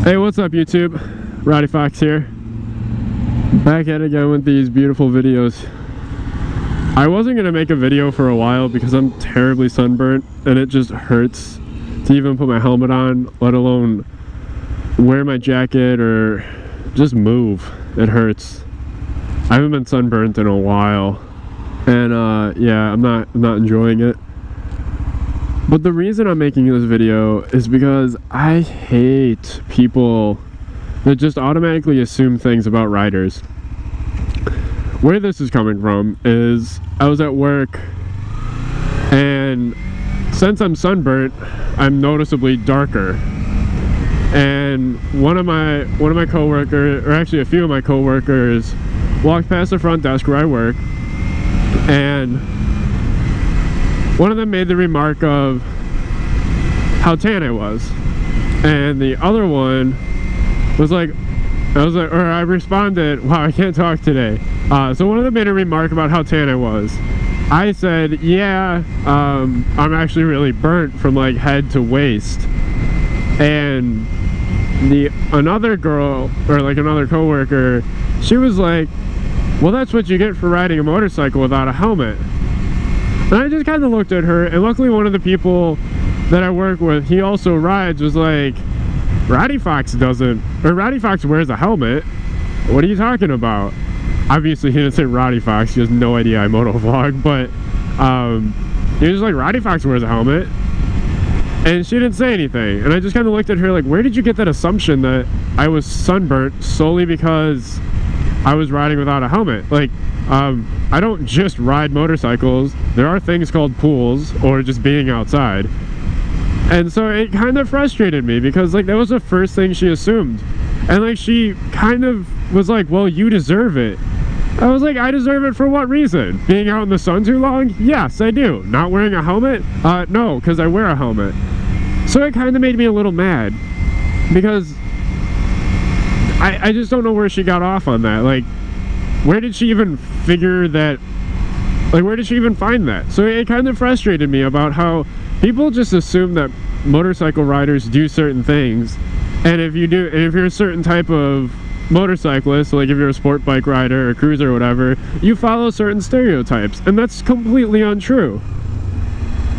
Hey, what's up YouTube? Rowdy Fox here. Back at it again with these beautiful videos. I wasn't gonna make a video for a while because I'm terribly sunburnt and it just hurts to even put my helmet on, let alone wear my jacket or just move. It hurts. I haven't been sunburnt in a while, and yeah, I'm not enjoying it. But the reason I'm making this video is because I hate people that just automatically assume things about riders. Where this is coming from is I was at work, and since I'm sunburnt, I'm noticeably darker. And one of my coworkers, or actually a few of my coworkers, walked past the front desk where I work, and one of them made the remark of how tan I was, and the other one was like, I responded, wow, I can't talk today. So one of them made a remark about how tan I was. I said, yeah, I'm actually really burnt from like head to waist. And another girl, or like another coworker, she was like, well, that's what you get for riding a motorcycle without a helmet. And I just kind of looked at her, and luckily one of the people that I work with, he also rides, was like, Rowdy Fox wears a helmet. What are you talking about? Obviously he didn't say Rowdy Fox, he has no idea I motovlog, but he was like, Rowdy Fox wears a helmet. And she didn't say anything, and I just kind of looked at her like, where did you get that assumption that I was sunburnt solely because I was riding without a helmet? Like, I don't just ride motorcycles. There are things called pools or just being outside. And so it kind of frustrated me because like that was the first thing she assumed. And like she kind of was like, well, you deserve it. I was like, I deserve it for what reason? Being out in the sun too long? Yes, I do. Not wearing a helmet? No, because I wear a helmet. So it kind of made me a little mad because I just don't know where she got off on that. Like, where did she even figure that? Like, where did she even find that? So it kind of frustrated me about how people just assume that motorcycle riders do certain things, and if you're a certain type of motorcyclist, like if you're a sport bike rider or cruiser or whatever, you follow certain stereotypes, and that's completely untrue.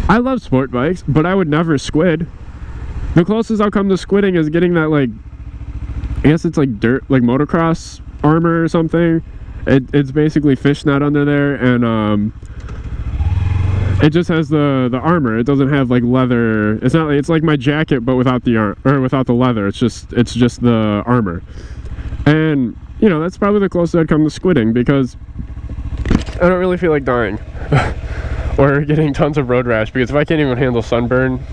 I love sport bikes, but I would never squid. The closest I'll come to squidding is getting that, like, I guess it's like dirt, like motocross armor or something. It's basically fishnet under there, and it just has the armor. It doesn't have like leather. It's not like, it's like my jacket but without the leather. It's just the armor. And you know, that's probably the closest I'd come to squidding because I don't really feel like dying or getting tons of road rash, because if I can't even handle sunburn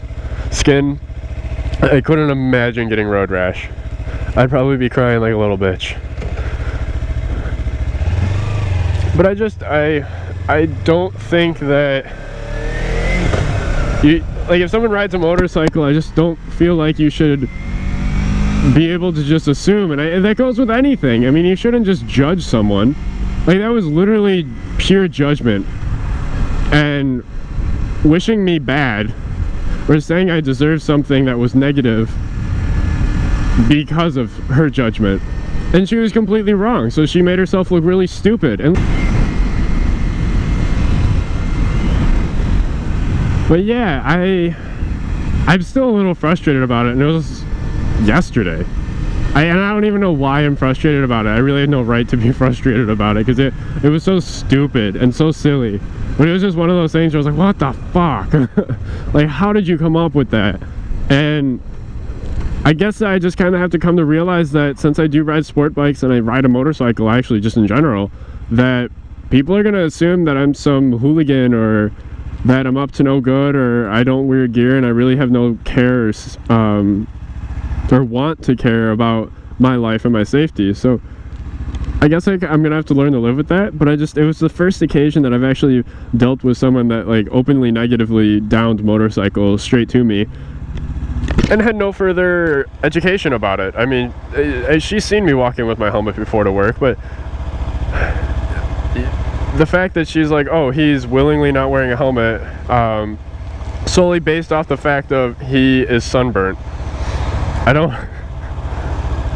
skin, I couldn't imagine getting road rash. I'd probably be crying like a little bitch. But I don't think that you, like, if someone rides a motorcycle, I just don't feel like you should be able to just assume, and that goes with anything. I mean, you shouldn't just judge someone. Like, that was literally pure judgment and wishing me bad, or saying I deserved something that was negative because of her judgment. And she was completely wrong, so she made herself look really stupid. But yeah, I'm still a little frustrated about it, and it was yesterday. And I don't even know why I'm frustrated about it. I really had no right to be frustrated about it, because it was so stupid and so silly. But it was just one of those things where I was like, what the fuck? Like, how did you come up with that? And I guess I just kind of have to come to realize that since I do ride sport bikes and I ride a motorcycle, actually, just in general, that people are going to assume that I'm some hooligan, or that I'm up to no good, or I don't wear gear and I really have no cares or want to care about my life and my safety. So I guess I'm going to have to learn to live with that. But it was the first occasion that I've actually dealt with someone that like openly negatively downed motorcycles straight to me and had no further education about it. I mean, she's seen me walking with my helmet before to work, but the fact that she's like, oh, he's willingly not wearing a helmet, solely based off the fact of he is sunburnt.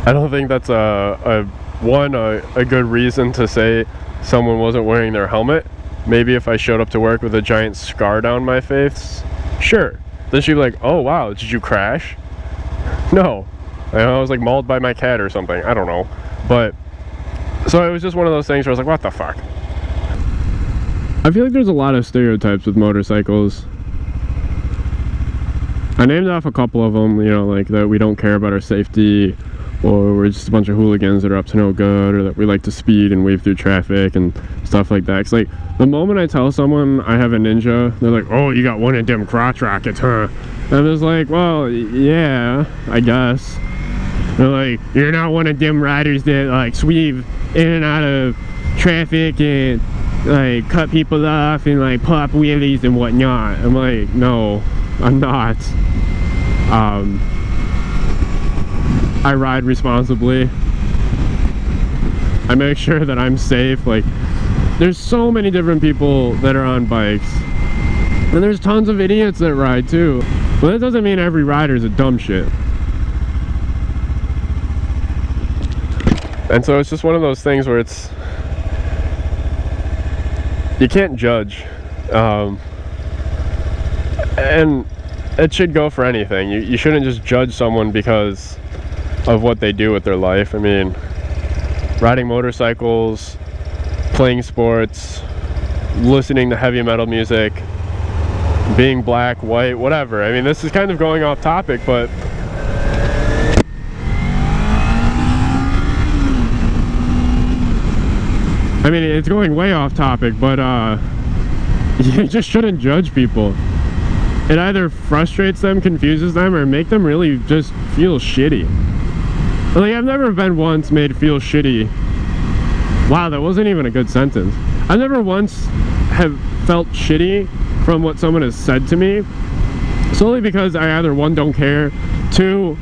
I don't think that's a good reason to say someone wasn't wearing their helmet. Maybe if I showed up to work with a giant scar down my face, sure. Then she'd be like, oh wow, did you crash? No. I was like mauled by my cat or something. I don't know. But, so it was just one of those things where I was like, what the fuck? I feel like there's a lot of stereotypes with motorcycles. I named off a couple of them, you know, like that we don't care about our safety, or we're just a bunch of hooligans that are up to no good, or that we like to speed and weave through traffic and stuff like that. It's like, the moment I tell someone I have a Ninja, they're like, oh, you got one of them crotch rockets, huh? And I'm just like, well, yeah, I guess. They're like, you're not one of them riders that like sweep in and out of traffic and like cut people off and like pop wheelies and whatnot. I'm like, no, I'm not. I ride responsibly. I make sure that I'm safe. Like, there's so many different people that are on bikes, and there's tons of idiots that ride too. But that doesn't mean every rider's a dumb shit. And so it's just one of those things where it's, you can't judge, and it should go for anything. You shouldn't just judge someone because of what they do with their life. I mean, riding motorcycles, playing sports, listening to heavy metal music, being black, white, whatever. I mean, this is kind of going off topic, but I mean, it's going way off topic, but you just shouldn't judge people. It either frustrates them, confuses them, or make them really just feel shitty. Like, I've never been once made feel shitty. Wow, that wasn't even a good sentence. I've never once have felt shitty from what someone has said to me, solely because I either, one, don't care, two,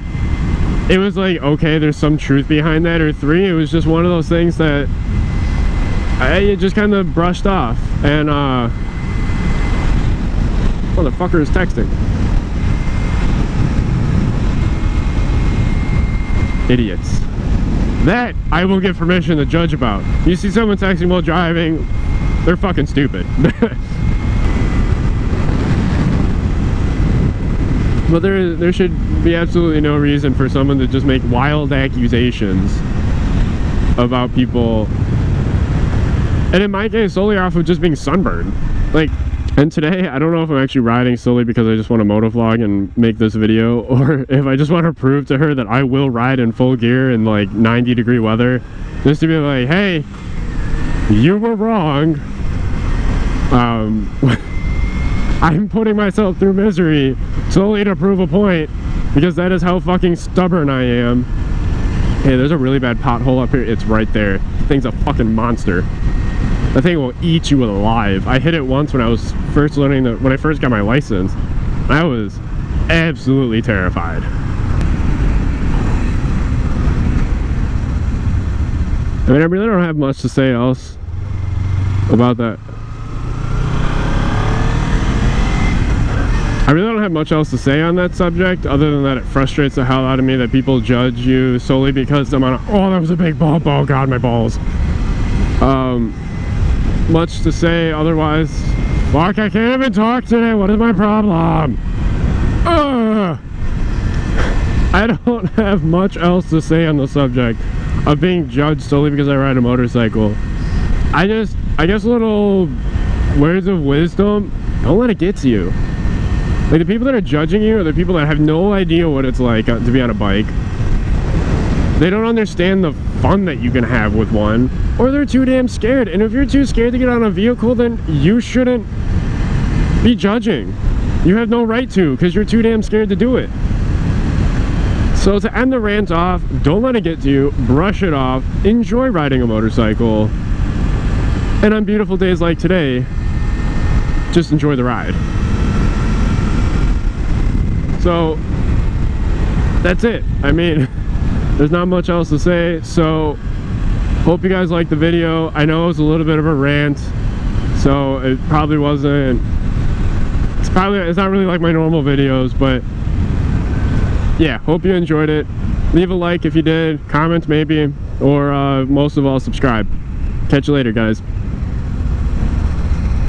it was like, okay, there's some truth behind that, or three, it was just one of those things that I just kind of brushed off. And motherfucker is texting. Idiots. That I will give permission to judge about. You see someone texting while driving, they're fucking stupid. But there should be absolutely no reason for someone to just make wild accusations about people. And in my case, solely off of just being sunburned. Like, and today, I don't know if I'm actually riding solely because I just want to motovlog and make this video, or if I just want to prove to her that I will ride in full gear in like 90-degree weather, just to be like, hey, you were wrong. I'm putting myself through misery solely to prove a point, because that is how fucking stubborn I am. Hey, there's a really bad pothole up here. It's right there. The thing's a fucking monster. That thing will eat you alive. I hit it once when I was first learning when I first got my license. I was absolutely terrified. I mean, I really don't have much to say else about that. I really don't have much else to say on that subject, other than that it frustrates the hell out of me that people judge you solely because I'm on a, oh, that was a big bump, oh god, my balls. Much to say otherwise. Fuck, I can't even talk today. What is my problem? I don't have much else to say on the subject of being judged solely because I ride a motorcycle. I guess little words of wisdom, don't let it get to you. Like, the people that are judging you are the people that have no idea what it's like to be on a bike. They don't understand the fun that you can have with one, or they're too damn scared. And if you're too scared to get on a vehicle, then you shouldn't be judging. You have no right to, because you're too damn scared to do it. So to end the rant off, don't let it get to you, brush it off, enjoy riding a motorcycle, and on beautiful days like today, just enjoy the ride. So that's it. I mean, there's not much else to say, so hope you guys liked the video. I know it was a little bit of a rant, so it probably wasn't, it's not really like my normal videos, but yeah, hope you enjoyed it. Leave a like if you did, comment maybe, or most of all, subscribe. Catch you later, guys.